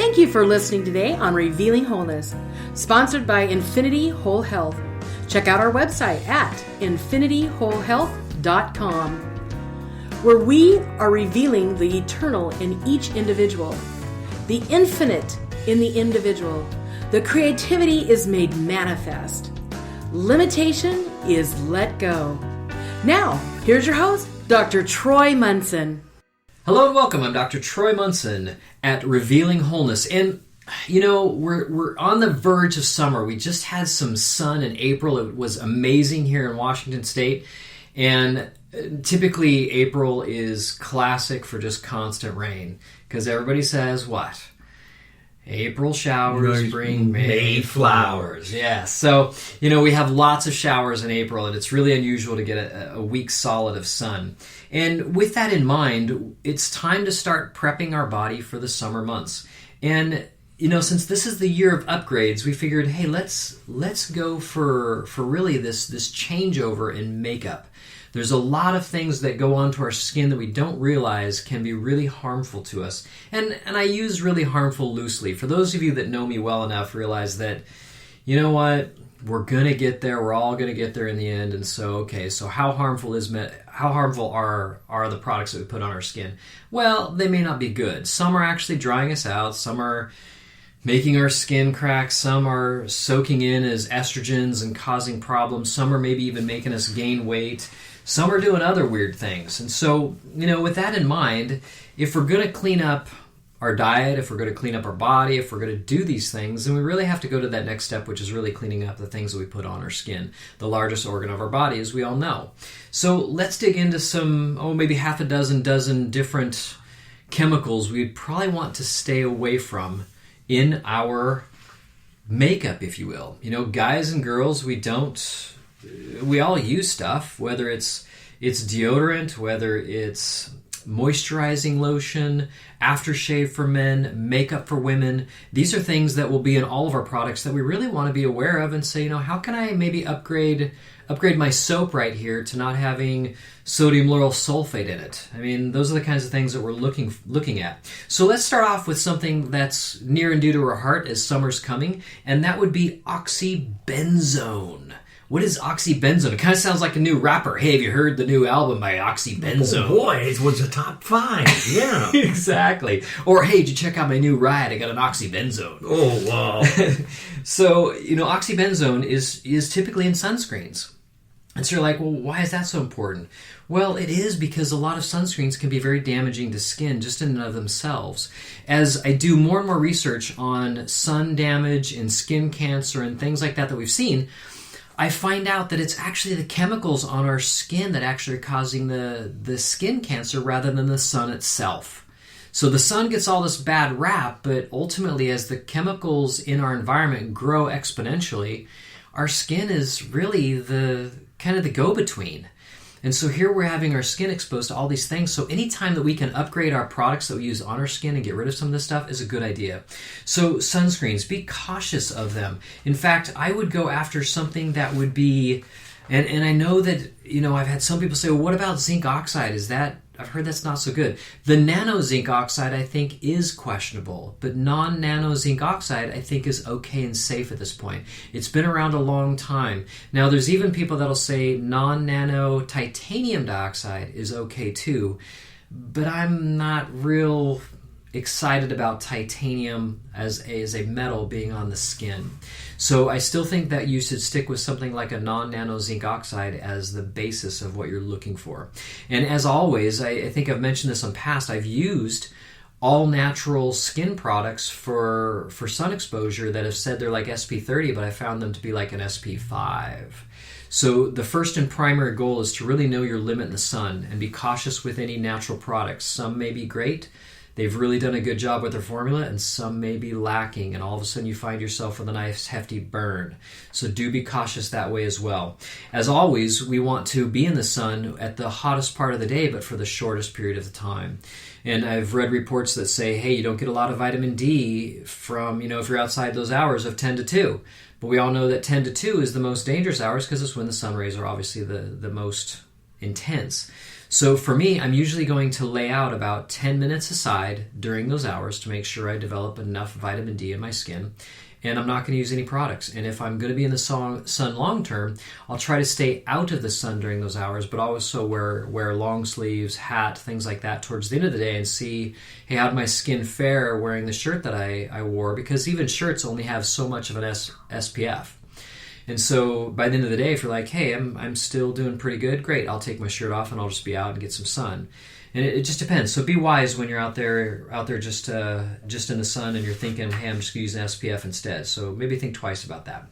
Thank you for listening today on Revealing Wholeness, sponsored by Infinity Whole Health. Check out our website at infinityWholeHealth.com, where we are revealing the eternal in each individual, the infinite in the individual. The creativity is made manifest. Limitation is let go. Now, here's your host, Dr. Troy Munson. Hello and welcome. I'm Dr. Troy Munson at Revealing Wholeness. And, you know, we're on the verge of summer. We just had some sun in April. It was amazing here in Washington State. And typically April is classic for just constant rain because everybody says what? April showers bring May flowers. Yeah, so, you know, we have lots of showers in April, and it's really unusual to get a week solid of sun. And with that in mind, it's time to start prepping our body for the summer months. And, you know, since this is the year of upgrades, we figured, hey, let's go for really this changeover in makeup. There's a lot of things that go onto our skin that we don't realize can be really harmful to us. And I use really harmful loosely. For those of you that know me well enough, realize that, you know what, we're going to get there. We're all going to get there in the end. And so, okay, so how harmful are the products that we put on our skin? Well, they may not be good. Some are actually drying us out. Some are making our skin crack. Some are soaking in as estrogens and causing problems. Some are maybe even making us gain weight. Some are doing other weird things. And so, you know, with that in mind, if we're going to clean up our diet, if we're going to clean up our body, if we're going to do these things, then we really have to go to that next step, which is really cleaning up the things that we put on our skin, the largest organ of our body, as we all know. So let's dig into some, maybe half a dozen different chemicals we'd probably want to stay away from in our makeup, if you will. You know, guys and girls, we all use stuff, whether it's deodorant, whether it's moisturizing lotion, aftershave for men, makeup for women. These are things that will be in all of our products that we really want to be aware of and say, you know, how can I maybe upgrade my soap right here to not having sodium lauryl sulfate in it? I mean, those are the kinds of things that we're looking at. So let's start off with something that's near and dear to our heart as summer's coming, and that would be oxybenzone. What is oxybenzone? It kind of sounds like a new rapper. Hey, have you heard the new album by Oxybenzone? Oh boy, it was a top 5. Yeah. Exactly. Or, hey, did you check out my new ride? I got an oxybenzone. Oh, wow. So, you know, oxybenzone is typically in sunscreens. And so you're like, well, why is that so important? Well, it is because a lot of sunscreens can be very damaging to skin just in and of themselves. As I do more and more research on sun damage and skin cancer and things like that we've seen, I find out that it's actually the chemicals on our skin that actually are causing the skin cancer rather than the sun itself. So the sun gets all this bad rap, but ultimately as the chemicals in our environment grow exponentially, our skin is really the kind of the go-between. And so here we're having our skin exposed to all these things. So anytime that we can upgrade our products that we use on our skin and get rid of some of this stuff is a good idea. So sunscreens, be cautious of them. In fact, I would go after something that would be, and I know that, you know, I've had some people say, well, what about zinc oxide? I've heard that's not so good. The nano zinc oxide, I think, is questionable, but non-nano zinc oxide, I think, is okay and safe at this point. It's been around a long time. Now, there's even people that'll say non-nano titanium dioxide is okay too, but I'm not real excited about titanium as a metal being on the skin. So I still think that you should stick with something like a non-nano zinc oxide as the basis of what you're looking for. And as always, I think I've mentioned this in past, I've used all natural skin products for sun exposure that have said they're like SP30, but I found them to be like an SP5. So the first and primary goal is to really know your limit in the sun and be cautious with any natural products. Some may be great. They've really done a good job with their formula, and some may be lacking, and all of a sudden you find yourself with a nice hefty burn. So do be cautious that way as well. As always, we want to be in the sun at the hottest part of the day, but for the shortest period of the time. And I've read reports that say, hey, you don't get a lot of vitamin D from, if you're outside those hours of 10 to 2. But we all know that 10 to 2 is the most dangerous hours because it's when the sun rays are obviously the most intense. So for me, I'm usually going to lay out about 10 minutes aside during those hours to make sure I develop enough vitamin D in my skin. And I'm not going to use any products. And if I'm going to be in the sun long term, I'll try to stay out of the sun during those hours, but also wear long sleeves, hat, things like that towards the end of the day and see, hey, how did my skin fare wearing the shirt that I wore? Because even shirts only have so much of an SPF. And so by the end of the day, if you're like, hey, I'm still doing pretty good, great, I'll take my shirt off and I'll just be out and get some sun. And it just depends. So be wise when you're out there just in the sun and you're thinking, hey, I'm just going to use an SPF instead. So maybe think twice about that.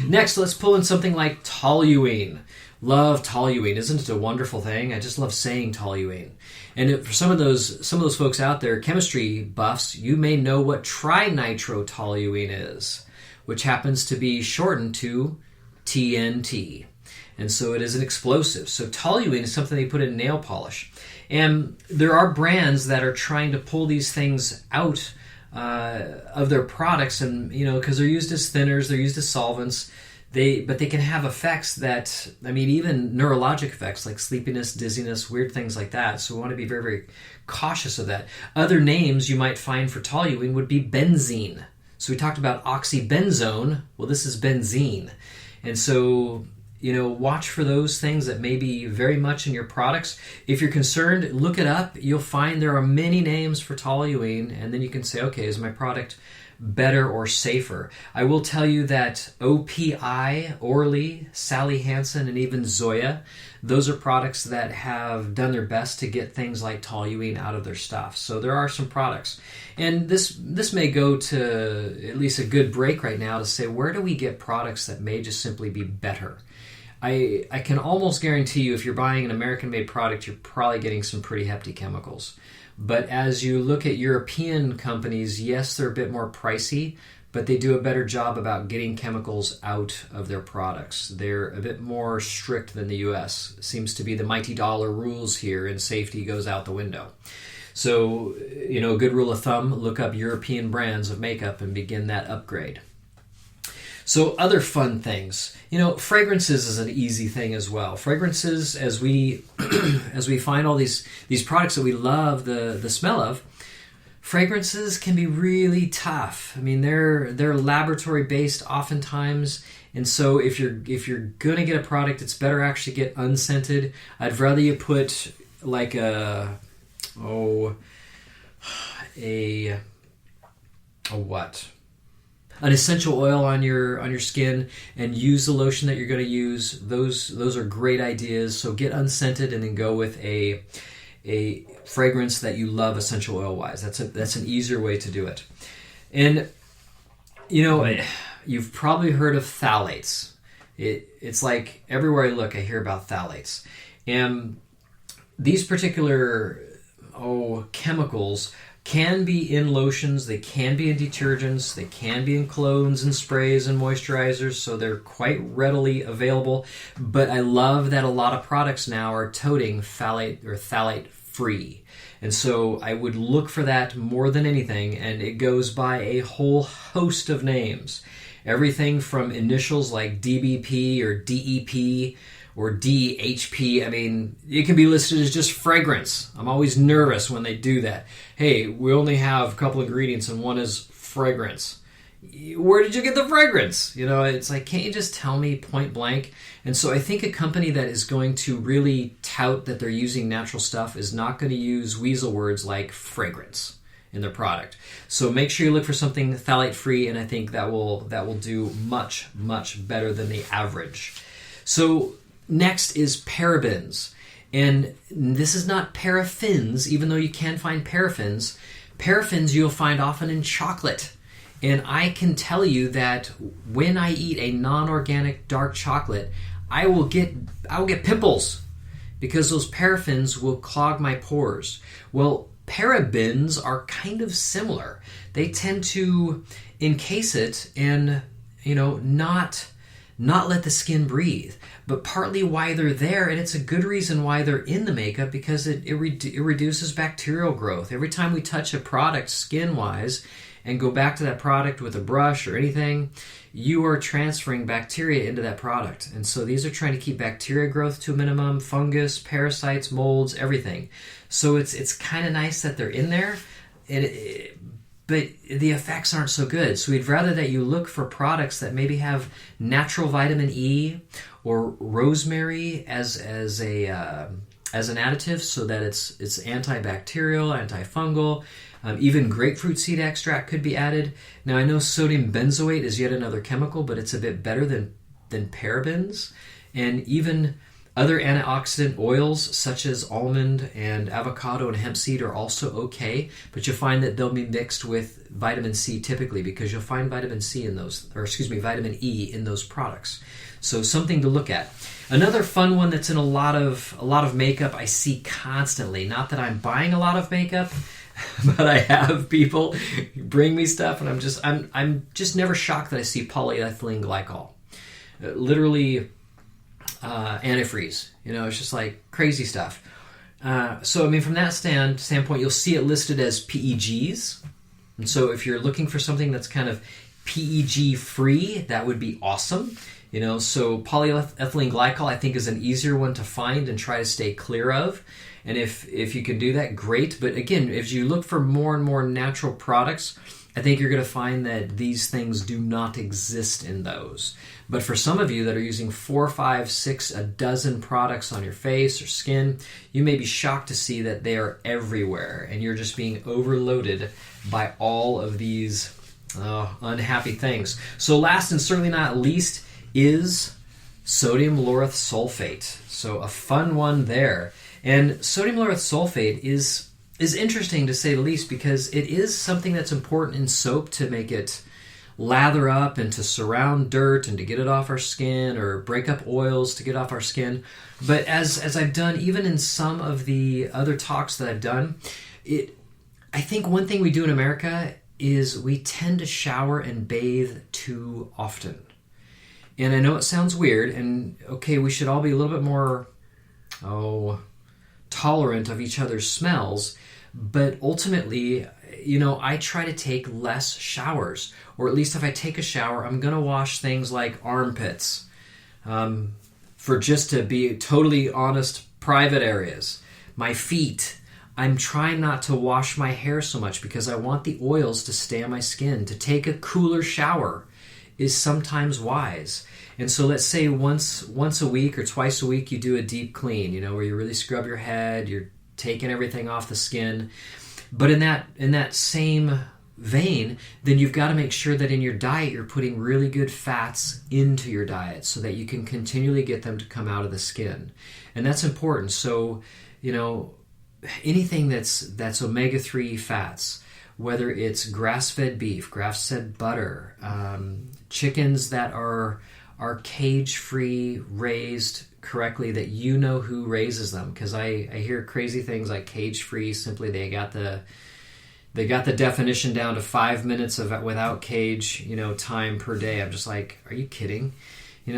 Next, let's pull in something like toluene. Love toluene. Isn't it a wonderful thing? I just love saying toluene. And for some of those folks out there, chemistry buffs, you may know what trinitrotoluene is, which happens to be shortened to TNT. And so it is an explosive. So toluene is something they put in nail polish. And there are brands that are trying to pull these things out of their products, and because they're used as thinners, they're used as solvents. But they can have effects that, even neurologic effects like sleepiness, dizziness, weird things like that. So we want to be very, very cautious of that. Other names you might find for toluene would be benzene. So we talked about oxybenzone. Well, this is benzene. And so, watch for those things that may be very much in your products. If you're concerned, look it up. You'll find there are many names for toluene, and then you can say, okay, is my product better or safer? I will tell you that OPI, Orly, Sally Hansen, and even Zoya, those are products that have done their best to get things like toluene out of their stuff. So there are some products. And this may go to at least a good break right now to say, where do we get products that may just simply be better? I can almost guarantee you if you're buying an American-made product, you're probably getting some pretty hefty chemicals. But as you look at European companies, yes, they're a bit more pricey, but they do a better job about getting chemicals out of their products. They're a bit more strict than the U.S. It seems to be the mighty dollar rules here, and safety goes out the window. So, a good rule of thumb, look up European brands of makeup and begin that upgrade. So other fun things, fragrances is an easy thing as well. Fragrances, as we find all these products that we love the smell of, fragrances can be really tough. They're laboratory based oftentimes, and so if you're gonna get a product, it's better actually get unscented. I'd rather you put like a what? An essential oil on your skin and use the lotion that you're going to use. Those are great ideas. So get unscented and then go with a fragrance that you love essential oil wise. That's an easier way to do it. And you've probably heard of phthalates. It's like everywhere I look I hear about phthalates. And these particular chemicals can be in lotions, they can be in detergents, they can be in colognes and sprays and moisturizers, so they're quite readily available. But I love that a lot of products now are toting phthalate or phthalate free. And so I would look for that more than anything, and it goes by a whole host of names. Everything from initials like DBP or DEP or DHP. It can be listed as just fragrance. I'm always nervous when they do that. Hey, we only have a couple ingredients and one is fragrance. Where did you get the fragrance? It's like, can't you just tell me point blank? And so I think a company that is going to really tout that they're using natural stuff is not going to use weasel words like fragrance in their product. So make sure you look for something phthalate free, and I think that will do much, much better than the average. So next is parabens. And this is not paraffins, even though you can find paraffins. Paraffins you'll find often in chocolate. And I can tell you that when I eat a non-organic dark chocolate, I will get pimples because those paraffins will clog my pores. Well, parabens are kind of similar. They tend to encase it in, not not let the skin breathe. But partly why they're there, and it's a good reason why they're in the makeup, because it reduces bacterial growth. Every time we touch a product skin-wise and go back to that product with a brush or anything, you are transferring bacteria into that product. And so these are trying to keep bacteria growth to a minimum, fungus, parasites, molds, everything. So it's kind of nice that they're in there, but the effects aren't so good. So we'd rather that you look for products that maybe have natural vitamin E or rosemary as an additive, so that it's antibacterial, antifungal. Even grapefruit seed extract could be added. Now, I know sodium benzoate is yet another chemical, but it's a bit better than parabens. And even other antioxidant oils such as almond and avocado and hemp seed are also okay, but you'll find that they'll be mixed with vitamin C typically, because you'll find vitamin E in those products. So something to look at. Another fun one that's in a lot of makeup I see constantly. Not that I'm buying a lot of makeup, but I have people bring me stuff, and I'm just never shocked that I see polyethylene glycol. Literally antifreeze. It's just like crazy stuff. So I mean, from that standpoint, you'll see it listed as PEGs. And so if you're looking for something that's kind of PEG free, that would be awesome. So polyethylene glycol, I think, is an easier one to find and try to stay clear of. And if you can do that, great. But again, if you look for more and more natural products, I think you're going to find that these things do not exist in those. But for some of you that are using 4, 5, 6, a dozen products on your face or skin, you may be shocked to see that they are everywhere, and you're just being overloaded by all of these unhappy things. So last and certainly not least is sodium lauryl sulfate. So a fun one there. And sodium lauryl sulfate is interesting to say the least, because it is something that's important in soap to make it lather up and to surround dirt and to get it off our skin, or break up oils to get off our skin. But as I've done, even in some of the other talks that I've done, I think one thing we do in America is we tend to shower and bathe too often. And I know it sounds weird, and okay, we should all be a little bit more tolerant of each other's smells, but ultimately, I try to take less showers, or at least if I take a shower, I'm going to wash things like armpits, for just to be totally honest, private areas, my feet. I'm trying not to wash my hair so much because I want the oils to stay on my skin. To take a cooler shower is sometimes wise. And so let's say once a week or twice a week you do a deep clean, where you really scrub your head, you're taking everything off the skin. But in that same vein, then you've got to make sure that in your diet you're putting really good fats into your diet so that you can continually get them to come out of the skin. And that's important. So, anything that's omega-3 fats, whether it's grass-fed beef, grass-fed butter, chickens that are cage-free, raised correctly, that who raises them, because I hear crazy things like cage-free, simply they got the definition down to 5 minutes of without cage time per day. I'm just like, are you kidding?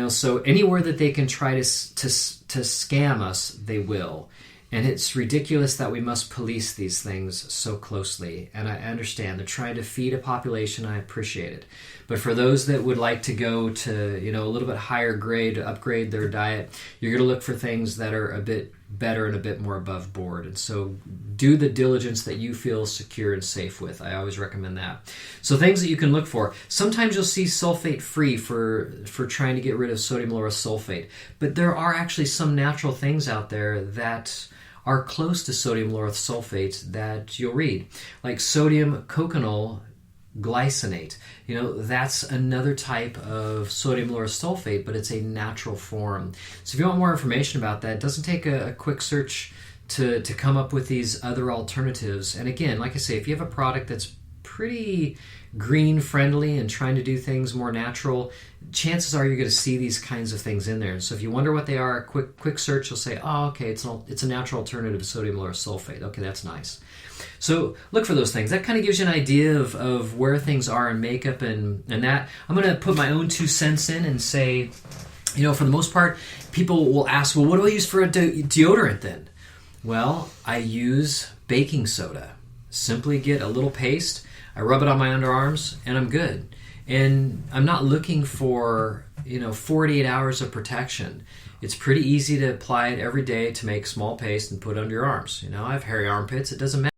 So anywhere that they can try to scam us, they will. And it's ridiculous that we must police these things so closely. And I understand they're trying to feed a population. I appreciate it. But for those that would like to go to, a little bit higher grade, to upgrade their diet, you're going to look for things that are a bit better and a bit more above board. And so do the diligence that you feel secure and safe with. I always recommend that. So things that you can look for. Sometimes you'll see sulfate free for trying to get rid of sodium lauryl sulfate. But there are actually some natural things out there that are close to sodium lauryl sulfate that you'll read, like sodium coconut glycinate. That's another type of sodium lauryl sulfate, but it's a natural form. So if you want more information about that, it doesn't take a quick search to come up with these other alternatives. And again, like I say, if you have a product that's pretty green friendly and trying to do things more natural, chances are you're going to see these kinds of things in there. And so if you wonder what they are, a quick search, you'll say, oh, okay, it's a natural alternative to sodium lauryl sulfate. Okay, that's nice. So look for those things. That kind of gives you an idea of where things are in makeup and that. I'm going to put my own 2 cents in and say, for the most part, people will ask, well, what do I use for a deodorant then? Well, I use baking soda. Simply get a little paste, I rub it on my underarms, and I'm good. And I'm not looking for 48 hours of protection. It's pretty easy to apply it every day to make small paste and put it under your arms. I have hairy armpits. It doesn't matter.